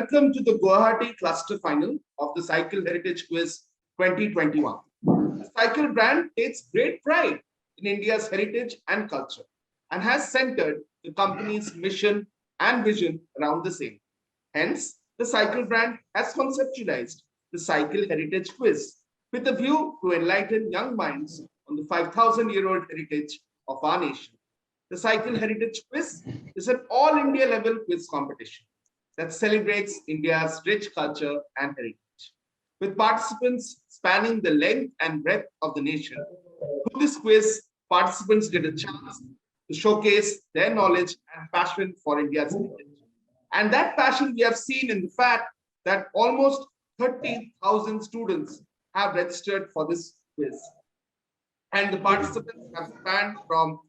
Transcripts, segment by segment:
welcome to the Guwahati Cluster Final of the Cycle Heritage Quiz 2021. The cycle brand takes great pride in India's heritage and culture and has centered the company's mission and vision around the same. Hence, the cycle brand has conceptualized the Cycle Heritage Quiz with a view to enlighten young minds on the 5,000-year-old heritage of our nation. The Cycle Heritage Quiz is an all-India level quiz competition that celebrates India's rich culture and heritage. With participants spanning the length and breadth of the nation, through this quiz, participants get a chance to showcase their knowledge and passion for India's heritage. And that passion we have seen in the fact that almost 30,000 students have registered for this quiz. And the participants have spanned from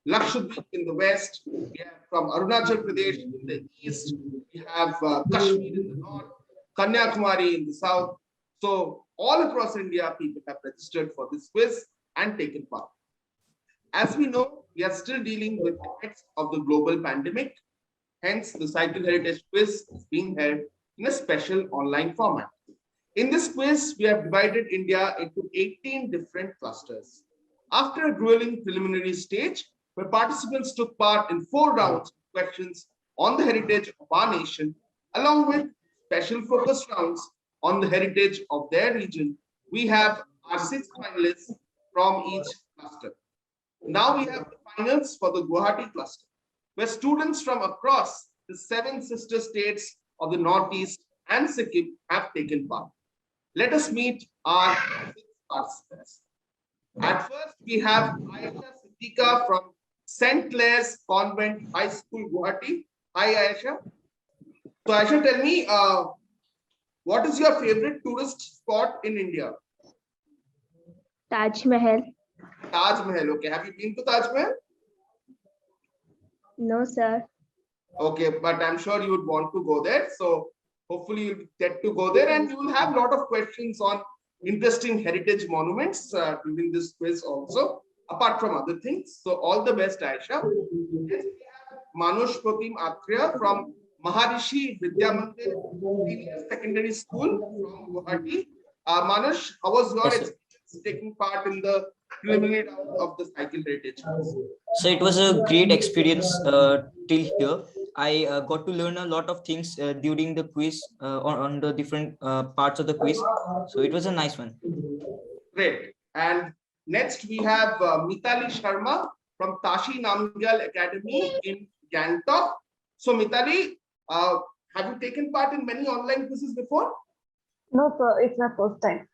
Lakshadweep in the west, we have from Arunachal Pradesh in the east, we have Kashmir in the north, Kanyakumari in the south. So all across India, people have registered for this quiz and taken part. As we know, we are still dealing with the effects of the global pandemic. Hence, the Cycle Heritage Quiz is being held in a special online format. In this quiz, we have divided India into 18 different clusters. After a grueling preliminary stage, where participants took part in 4 rounds of questions on the heritage of our nation, along with special focus rounds on the heritage of their region, we have our 6 finalists from each cluster. Now we have the finals for the Guwahati cluster, where students from across the 7 sister states of the Northeast and Sikkim have taken part. Let us meet our 6 participants. At first, we have Aisha Siddiqa from St. Clair's Convent High School, Guwahati. Hi, Aisha. So, Aisha, tell me, what is your favorite tourist spot in India? Taj Mahal. Taj Mahal. Okay. Have you been to Taj Mahal? No, sir. Okay, but I'm sure you would want to go there. So, hopefully, you'll get to go there, and you will have a lot of questions on interesting heritage monuments during this quiz also, apart from other things. So all the best, Aisha. Yes, we have Manush Pratim Atriya from Maharishi Vidya Mandir Senior Secondary School from Guwahati. Manush, how was your experience taking part in the preliminary round of the Cycle Heritage Quiz? So it was a great experience till here. I got to learn a lot of things during the quiz on the different parts of the quiz. So it was a nice one. Great. And next we have Mitali Sharma from Tashi Namgyal Academy in Gangtok. So Mitali, have you taken part in many online quizzes before? No, sir. It's my first time.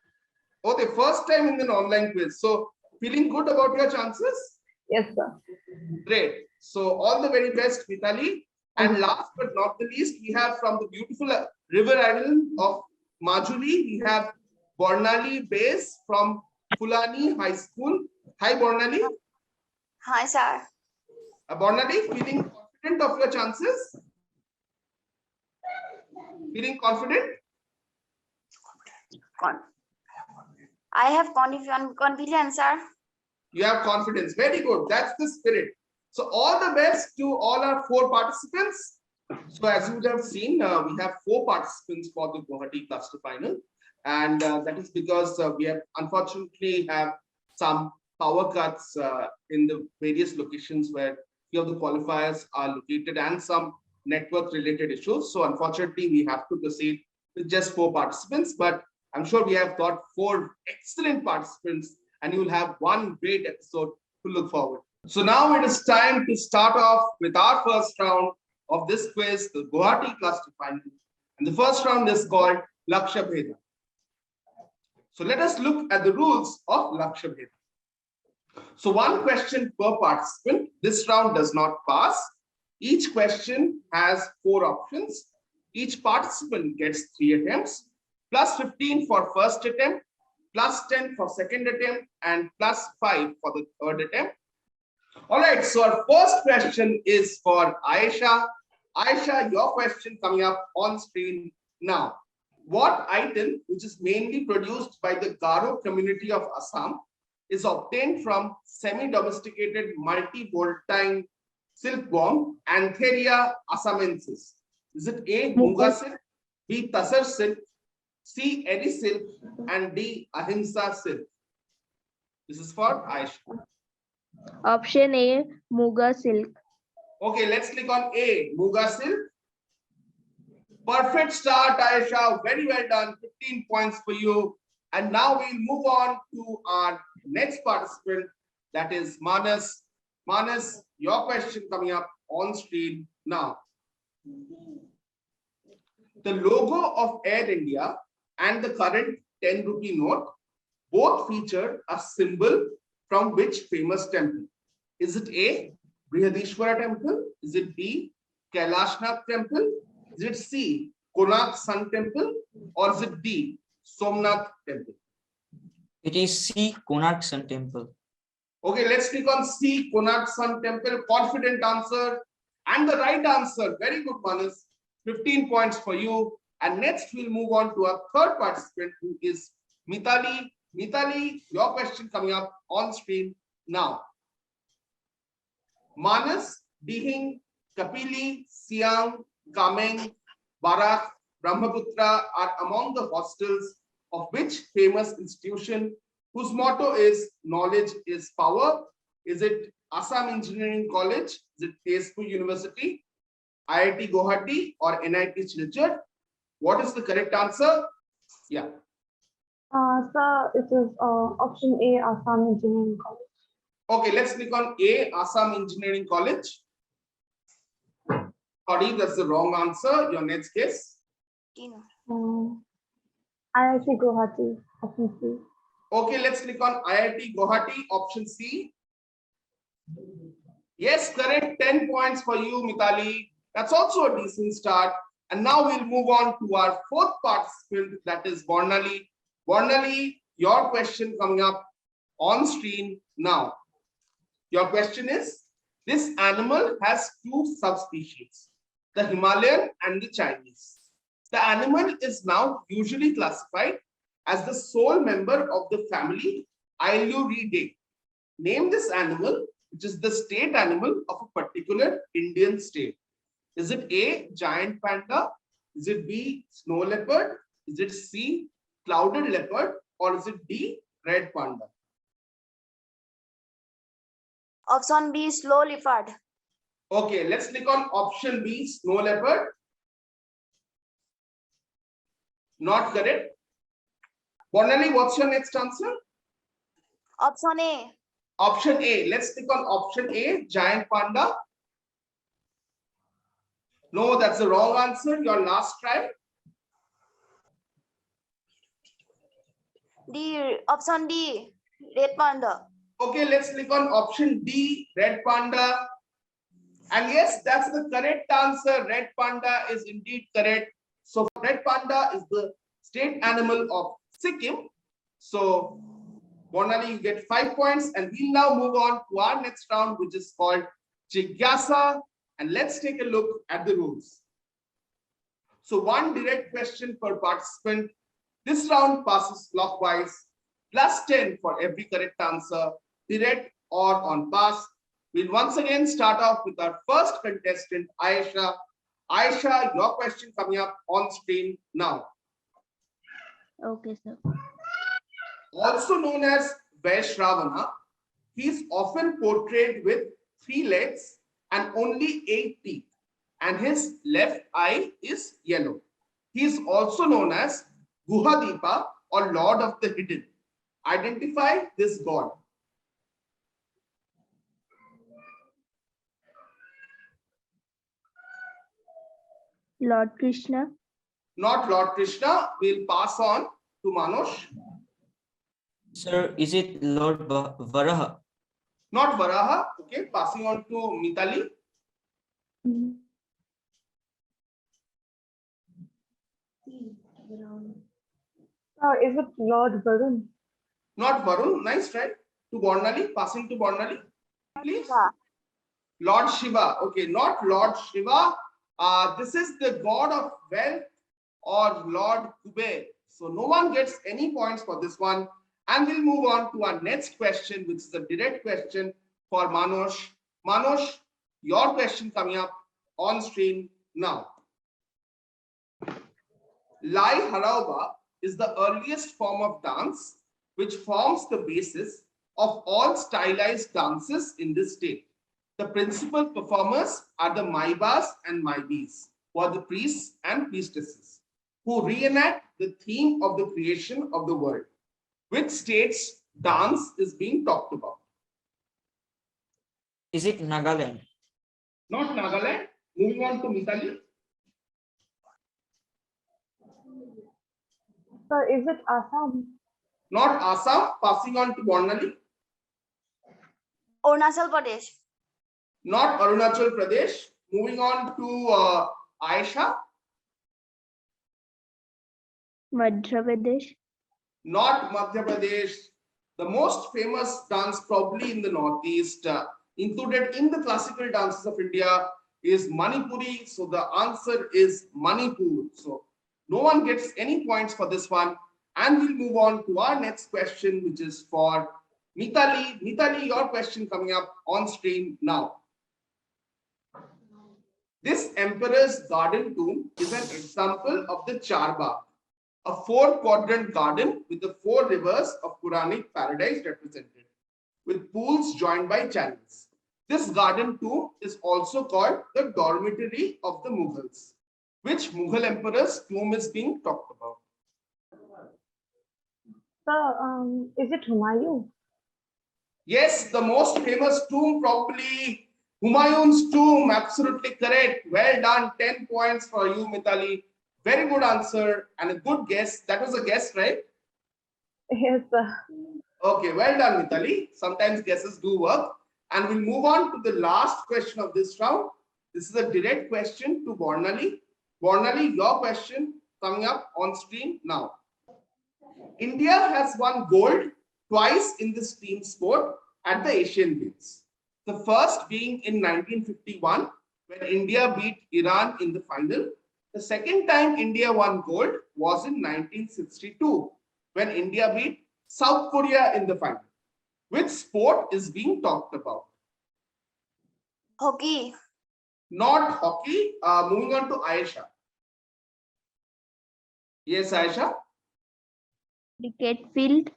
Okay, first time in an online quiz. So feeling good about your chances? Yes, sir. Great. So all the very best, Mitali. And last but not the least, we have from the beautiful river island of Majuli, we have Bornali Base from Fulani High School. Hi, Bornali. Hi, sir. Bornali, feeling confident of your chances? Feeling confident? I have confidence, sir. You have confidence. Very good. That's the spirit. So all the best to all our 4 participants. So as you would have seen, we have 4 participants for the Guwahati Cluster Final. And that is because we have unfortunately have some power cuts in the various locations where few of the qualifiers are located and some network related issues. So unfortunately, we have to proceed with just 4 participants, but I'm sure we have got 4 excellent participants and you will have one great episode to look forward. So now it is time to start off with our first round of this quiz, the Guwahati Cluster Final. And the first round is called Laksha Bheda. So let us look at the rules of Laksha Bheda. So 1 question per participant. This round does not pass. Each question has 4 options. Each participant gets 3 attempts, plus 15 for first attempt, plus 10 for second attempt, and plus 5 for the third attempt. All right, so our first question is for Aisha. Aisha, your question coming up on screen now. What item, which is mainly produced by the Garo community of Assam, is obtained from semi-domesticated multi-voltine silkworm, Antheria assamensis? Is it A, Munga silk, B. Tasar silk, C. Edi silk, and D. Ahimsa silk. This is for Aisha. Option A, Muga silk. Okay, let's click on A. Muga silk. Perfect start, Aisha. Very well done. 15 points for you. And now we'll move on to our next participant, that is Manas. Manas, your question coming up on screen now. The logo of Air India and the current 10 rupee note both feature a symbol from which famous temple? Is it A. Brihadishwara temple? Is it B. Kailashnath temple? Is it C. Konark Sun temple? Or is it D. Somnath temple? It is C. Konark Sun Temple. Okay, let's click on C. Konark Sun temple. Confident answer. And the right answer. Very good, Manas. 15 points for you. And next we'll move on to our third participant, who is Mitali. Mitali, your question coming up on screen now. Manas, Dihing, Kapili, Siang, Kameng, Barak, Brahmaputra are among the hostels of which famous institution whose motto is knowledge is power? Is it Assam Engineering College? Is it Tezu University, IIT Guwahati, or NIT Silchar? What is the correct answer? Yeah. Sir, it is option A, Assam Engineering College. Okay, let's click on A, Assam Engineering College. Sorry, that's the wrong answer. Your next guess. IIT Guwahati, option C. Okay, let's click on IIT Guwahati, option C. Yes, correct. 10 points for you, Mitali. That's also a decent start. And now we'll move on to our fourth participant, that is Bornali. Bornali, your question coming up on screen now. Your question is, this animal has two subspecies, the Himalayan and the Chinese. The animal is now usually classified as the sole member of the family Ailuridae. Name this animal, which is the state animal of a particular Indian state. Is it A, giant panda? Is it B, snow leopard? Is it C, clouded leopard? Or is it D, red panda? Option B, slow leopard. Okay, let's click on option B, snow leopard. Not correct. Bornali, what's your next answer? Option A. Option A. Let's click on option A, giant panda. No, that's the wrong answer. Your last try. D. Option D, red panda. Okay, let's click on option D, red panda. And yes, that's the correct answer. Red panda is indeed correct. So red panda is the state animal of Sikkim. So Bornali, you get 5 points, and we'll now move on to our next round, which is called Chigasa. And let's take a look at the rules. So one direct question per participant. This round passes clockwise, plus 10 for every correct answer, direct or on pass. We'll once again start off with our first contestant, Aisha. Aisha, your question coming up on screen now. Okay, sir. Also known as Vaishravana, he is often portrayed with 3 legs and only 8 teeth, and his left eye is yellow. He is also known as Guhadipa, or Lord of the Hidden. Identify this god. Lord Krishna. Not Lord Krishna. We'll pass on to Manoj. Sir, is it Lord Varaha? Not Varaha. Okay, passing on to Mitali. Is it Lord Varun? Not Varun. Nice try. To Bornali. Passing to Bornali, please. Shiva. Lord Shiva. Okay, not Lord Shiva. This is the god of wealth, or Lord Kuber. So no one gets any points for this one. And we'll move on to our next question, which is a direct question for Manoj. Manoj, your question coming up on screen now. Lai Harauba is the earliest form of dance which forms the basis of all stylized dances in this state. The principal performers are the Maibas and Maibis, who are the priests and priestesses, who reenact the theme of the creation of the world. Which state's dance is being talked about? Is it Nagaland? Not Nagaland. Moving on to Mithali. Sir, is it Assam? Not Assam. Passing on to Bornali. Arunachal Pradesh. Not Arunachal Pradesh. Moving on to Aisha. Madhya Pradesh. Not Madhya Pradesh. The most famous dance probably in the Northeast, included in the classical dances of India, is Manipuri. So the answer is Manipur. So no one gets any points for this one. And we'll move on to our next question, which is for Mithali. Mithali, your question coming up on screen now. This emperor's garden tomb is an example of the Charbagh, a four-quadrant garden with the four rivers of Quranic paradise represented, with pools joined by channels. This garden tomb is also called the dormitory of the Mughals. Which Mughal emperor's tomb is being talked about? Sir, is it Humayun? Yes, the most famous tomb, probably Humayun's tomb. Absolutely correct. Well done. 10 points for you, Mithali. Very good answer and a good guess. That was a guess, right? Yes, sir. Okay, well done, Mithali. Sometimes guesses do work. And we'll move on to the last question of this round. This is a direct question to Bornali. Bornali, your question coming up on screen now. India has won gold twice in this team sport at the Asian Games. The first being in 1951 when India beat Iran in the final. The second time India won gold was in 1962 when India beat South Korea in the final. Which sport is being talked about? Hockey. Not hockey. Moving on to Aisha. Yes, Aisha. Cricket field.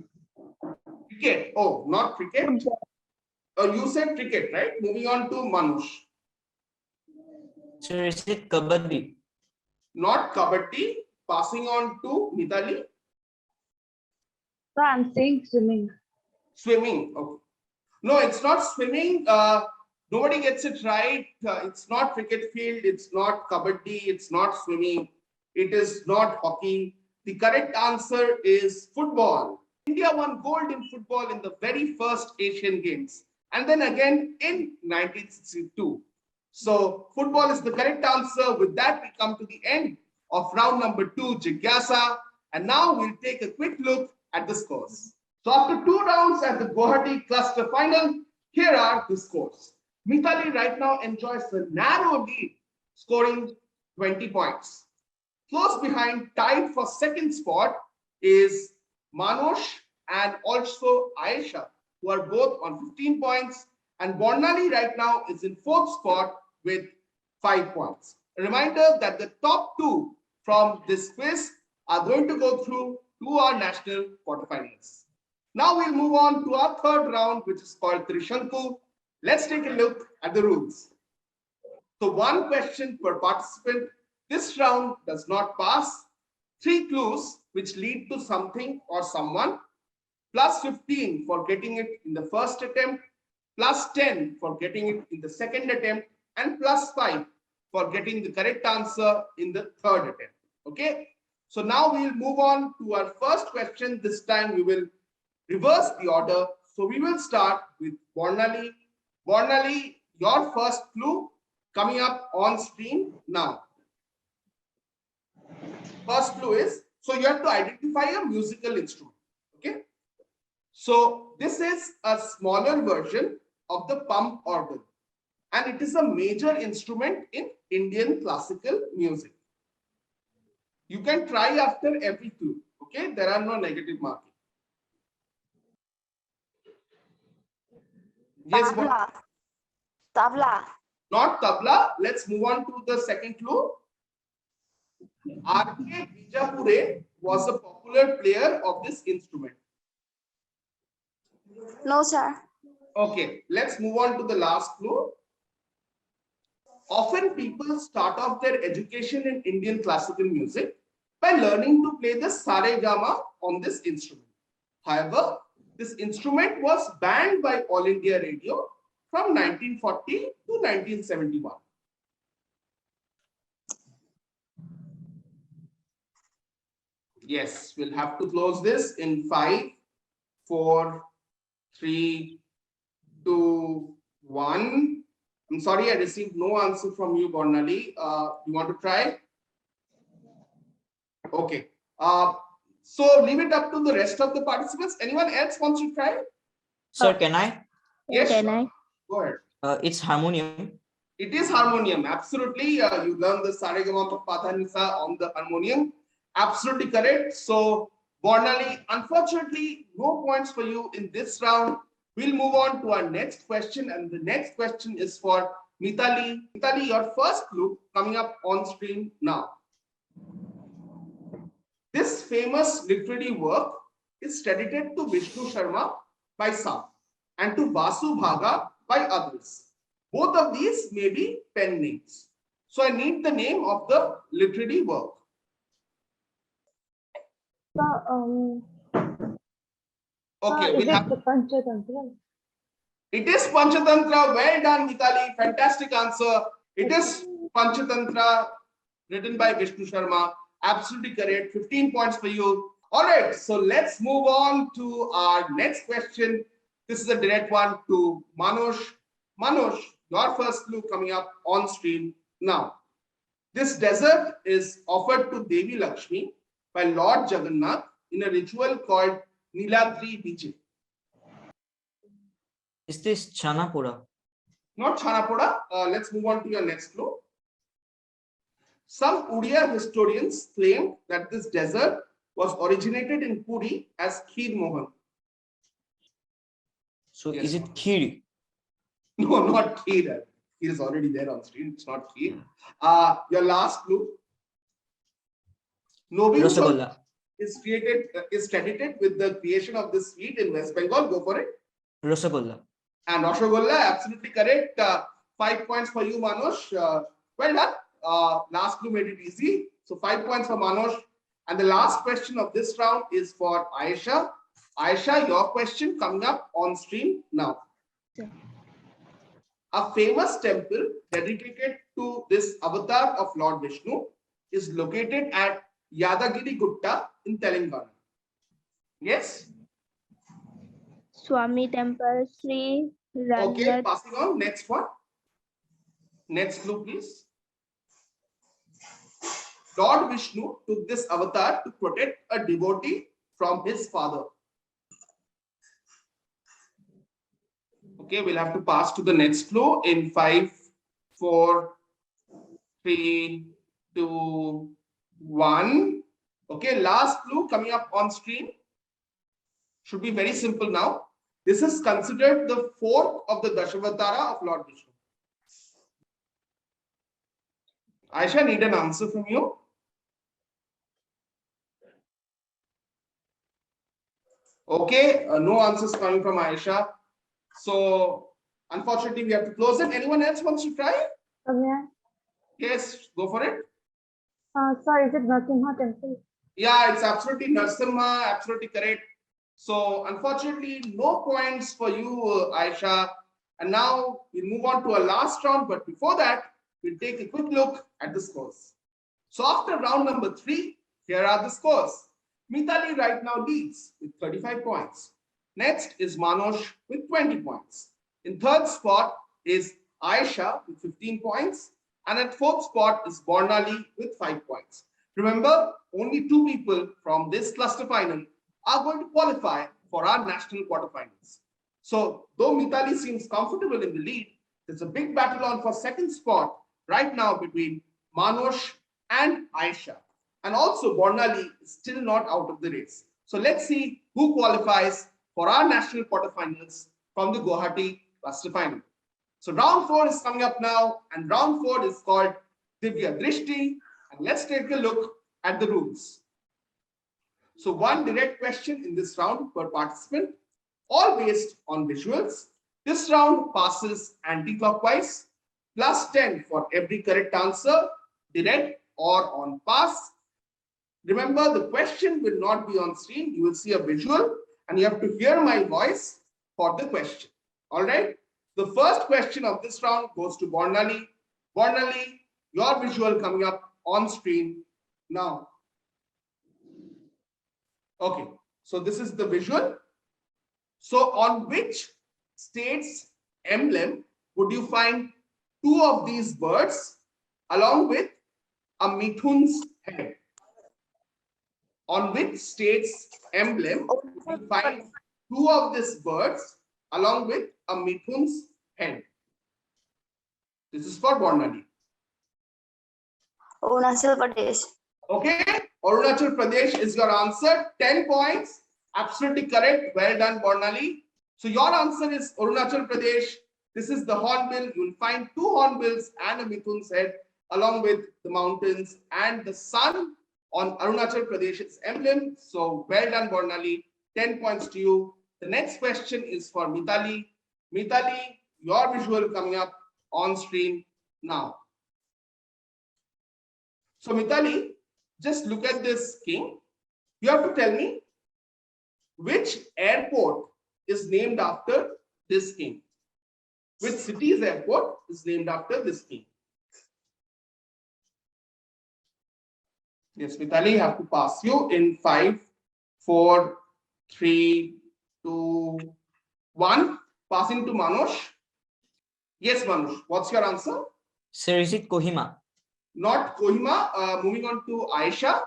Cricket. Oh, not cricket. You said cricket, right? Moving on to Manush. So is it Kabaddi? Not kabaddi. Passing on to Mithali. Sir, I'm saying swimming. Swimming. Okay. No, it's not swimming. Nobody gets it right. It's not cricket field. It's not kabaddi. It's not swimming. It is not hockey. The correct answer is football. India won gold in football in the very first Asian Games and then again in 1962. So football is the correct answer. With that, we come to the end of round number 2, Jigyasa. And now we'll take a quick look at the scores. So after 2 rounds at the Guwahati Cluster Final, here are the scores. Mithali right now enjoys a narrow lead, scoring 20 points. Close behind, tied for second spot, is Manush and also Aisha, who are both on 15 points. And Bornali right now is in fourth spot with 5 points. A reminder that the top 2 from this quiz are going to go through to our national quarterfinals. Now we'll move on to our third round, which is called Trishanku. Let's take a look at the rules. So 1 question per participant. This round does not pass. 3 clues which lead to something or someone, plus 15 for getting it in the first attempt, plus 10 for getting it in the second attempt, and plus 5 for getting the correct answer in the third attempt. Okay. So now we'll move on to our first question. This time we will reverse the order. So we will start with Bornali. Bornali, your first clue coming up on screen now. First clue is, so you have to identify a musical instrument. Okay. So this is a smaller version of the pump organ, and it is a major instrument in Indian classical music. You can try after every clue. Okay, there are no negative marking. Yes, Tabla. Tabla. not tabla. Let's move on to the second clue. R.K. Bijapure was a popular player of this instrument. No, sir. Okay, let's move on to the last clue. Often people start off their education in Indian classical music by learning to play the saregama on this instrument. However, this instrument was banned by All India Radio from 1940 to 1971. Yes, we'll have to close this in 5, 4, 3, 2, 1. I'm sorry, I received no answer from you, Bornali. You want to try? Okay. So leave it up to the rest of the participants. Anyone else wants to try? Sir, can I? Yes, Can sure. I? Go ahead. It's harmonium. It is harmonium. Absolutely. You learn the saregama patha nisa on the harmonium. Absolutely correct. So, Bornali, unfortunately, no points for you in this round. We'll move on to our next question, and the next question is for Mitali. Mitali, your first clue coming up on screen now. This famous literary work is credited to Vishnu Sharma by some and to Vasu Bhaga by others. Both of these may be pen names. So I need the name of the literary work. So, Okay, is we'll it have. the Panchatantra? It is Panchatantra. Well done, Mitali. Fantastic answer. It is Panchatantra, written by Vishnu Sharma. Absolutely correct. 15 points for you. All right, so let's move on to our next question. This is a direct one to Manoj. Manoj, your first clue coming up on screen now. This dessert is offered to Devi Lakshmi by Lord Jagannath in a ritual called Niladri Vijay. Is this Chanapura? Not Chanapoda. Let's move on to your next clue. Some Odia historians claim that this dessert was originated in Puri as Kheer Mohan. So Yes. is it Khiri? No, not Kheer. Kheer is already there on screen. It's not Kheer. Your last clue. Nobin Rasagholla. is credited with the creation of this sweet in West Bengal. Go for it. Rasagholla. And Rasgulla, absolutely correct. 5 points for you, Manoj. Well done. Last clue made it easy. So 5 points for Manoj. And the last question of this round is for Aisha. Aisha, your question coming up on screen now. Sure. A famous temple dedicated to this avatar of Lord Vishnu is located at Yadagiri Gutta in Telangana. Yes? Swami Temple, Sri Okay, Rangat. passing on. Next one. Next clue, please. Lord Vishnu took this avatar to protect a devotee from his father. Okay, we'll have to pass to the next clue in 5, 4, 3, 2, 1. Okay, last clue coming up on screen. Should be very simple now. This is considered the fourth of the Dashavatara of Lord Vishnu. Aisha, need an answer from you. Okay, no answers coming from Aisha. So, unfortunately, we have to close it. Anyone else wants to try? Yeah. Yes, go for it. Sorry, is it Narasimha Temple? Yeah, it's absolutely Narasimha, absolutely correct. So, unfortunately, no points for you, Aisha. And now we'll move on to our last round. But before that, we'll take a quick look at the scores. So, after round number 3, here are the scores. Mitali right now leads with 35 points. Next is Manoj with 20 points. In third spot is Aisha with 15 points. And at fourth spot is Bornali with 5 points. Remember, only 2 people from this cluster final are going to qualify for our national quarterfinals. So, though Mitali seems comfortable in the lead, there's a big battle on for second spot right now between Manoj and Aisha. And also, Bornali is still not out of the race. So, let's see who qualifies for our national quarterfinals from the Guwahati Cluster Final. So, round 4 is coming up now, and round 4 is called Divya Drishti. And let's take a look at the rules. So one direct question in this round per participant, all based on visuals. This round passes anti-clockwise, plus 10 for every correct answer, direct or on pass. Remember, the question will not be on screen. You will see a visual and you have to hear my voice for the question. All right. The first question of this round goes to Bornali. Bornali, your visual coming up on screen now. Okay, so this is the visual. So on which state's emblem would you find two of these birds along with a Mithun's head? On which state's emblem would you find two of these birds along with a Mithun's head? This is for Bornali. Arunachal Pradesh. Okay, Arunachal Pradesh is your answer. 10 points. Absolutely correct. Well done, Bornali. So your answer is Arunachal Pradesh. This is the hornbill. You'll find two hornbills and a Mithun's head along with the mountains and the sun on Arunachal Pradesh's emblem. So well done, Bornali. 10 points to you. The next question is for Mithali. Mithali, your visual coming up on screen now. So Mithali, just look at this king. You have to tell me which airport is named after this king. Which city's airport is named after this king? Yes, Mithali, you have to pass you in 5, 4, 3, 2, 1. Passing to Manoj. Yes, Manoj, what's your answer? Sir, is it Kohima? Not Kohima. Moving on to Aisha.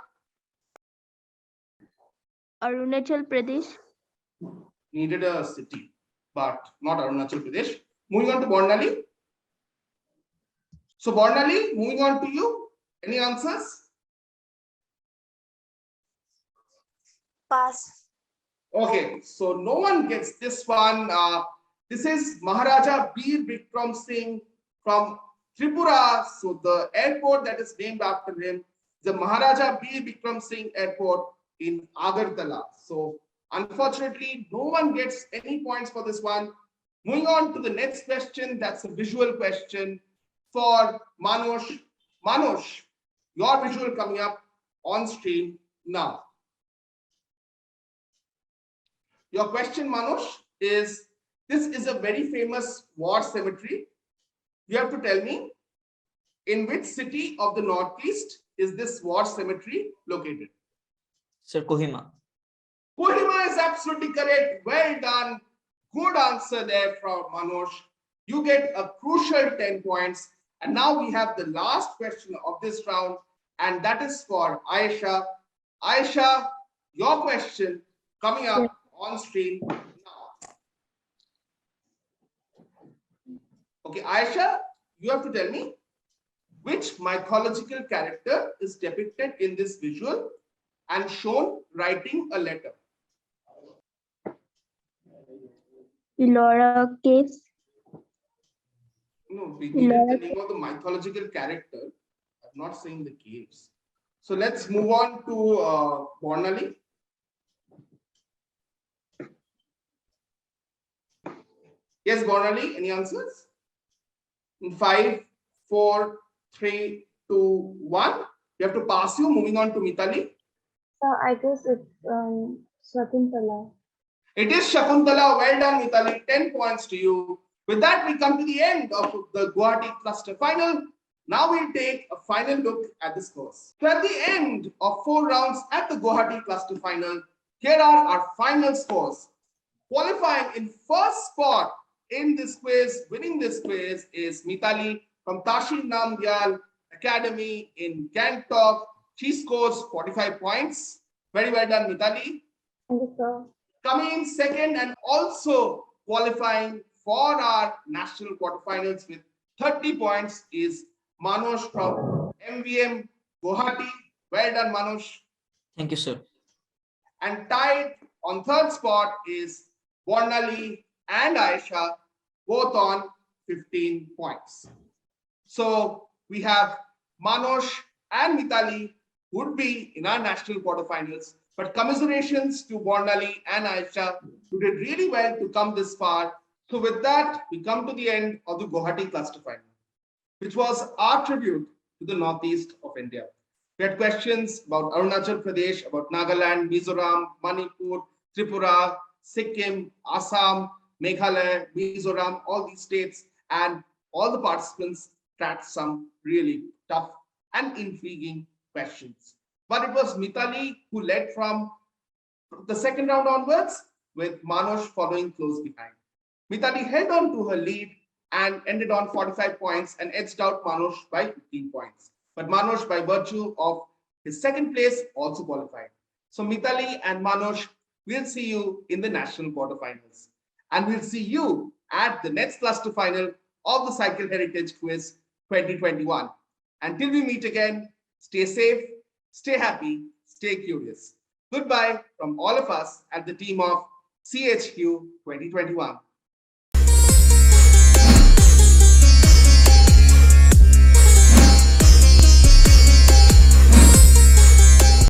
Arunachal Pradesh. Needed a city, but not Arunachal Pradesh. Moving on to Bornali. So Bornali, moving on to you. Any answers? Pass. Okay, so no one gets this one. This is Maharaja Bir Bikram Singh from Tripura. So the airport that is named after him, the Maharaja Bir Bikram Singh Airport in Agartala. So unfortunately, no one gets any points for this one. Moving on to the next question, that's a visual question for Manoj. Manoj, your visual coming up on screen now. Your question, Manoj, is this is a very famous war cemetery. You have to tell me in which city of the Northeast is this war cemetery located? Sir, Kohima. Kohima is absolutely correct. Well done. Good answer there from Manoj. You get a crucial 10 points. And now we have the last question of this round, and that is for Aisha. Aisha, your question coming up on screen now. Okay, Aisha, you have to tell me which mythological character is depicted in this visual and shown writing a letter. Ellora Caves. No, we give it the name of the mythological character. I'm not saying the caves. So let's move on to Bornali. Yes, Bornali, any answers? In 5, 4, 3, 2, 1. You have to pass you. Moving on to Mithali. So I guess it's Shakuntala. It is Shakuntala. Well done, Mithali. 10 points to you. With that, we come to the end of the Guwahati Cluster Final. Now we'll take a final look at the scores. So at the end of 4 rounds at the Guwahati Cluster Final, here are our final scores. Qualifying in first spot in this quiz, winning this quiz, is Mithali from Tashi Namgyal Academy in Gangtok. She scores 45 points. Very well done, Mithali. Thank you, sir. Coming in second and also qualifying for our national quarterfinals with 30 points is Manoj from MVM Guwahati. Well done, Manoj. Thank you, sir. And tied on third spot is Bornali and Aisha, both on 15 points. So we have Manoj and Mithali would be in our national quarterfinals. But commiserations to Bornali and Aisha, who did really well to come this far. So with that, we come to the end of the Guwahati Cluster Final, which was our tribute to the northeast of India. We had questions about Arunachal Pradesh, about Nagaland, Mizoram, Manipur, Tripura, Sikkim, Assam, Meghalaya, Mizoram, all these states, and all the participants tracked some really tough and intriguing questions. But it was Mitali who led from the second round onwards, with Manoj following close behind. Mitali held on to her lead and ended on 45 points and edged out Manoj by 15 points. But Manoj, by virtue of his second place, also qualified. So Mitali and Manoj, we'll see you in the national quarterfinals. And we'll see you at the next cluster final of the Cycle Heritage Quiz 2021. Until we meet again, stay safe, stay happy, stay curious. Goodbye from all of us at the team of CHQ 2021.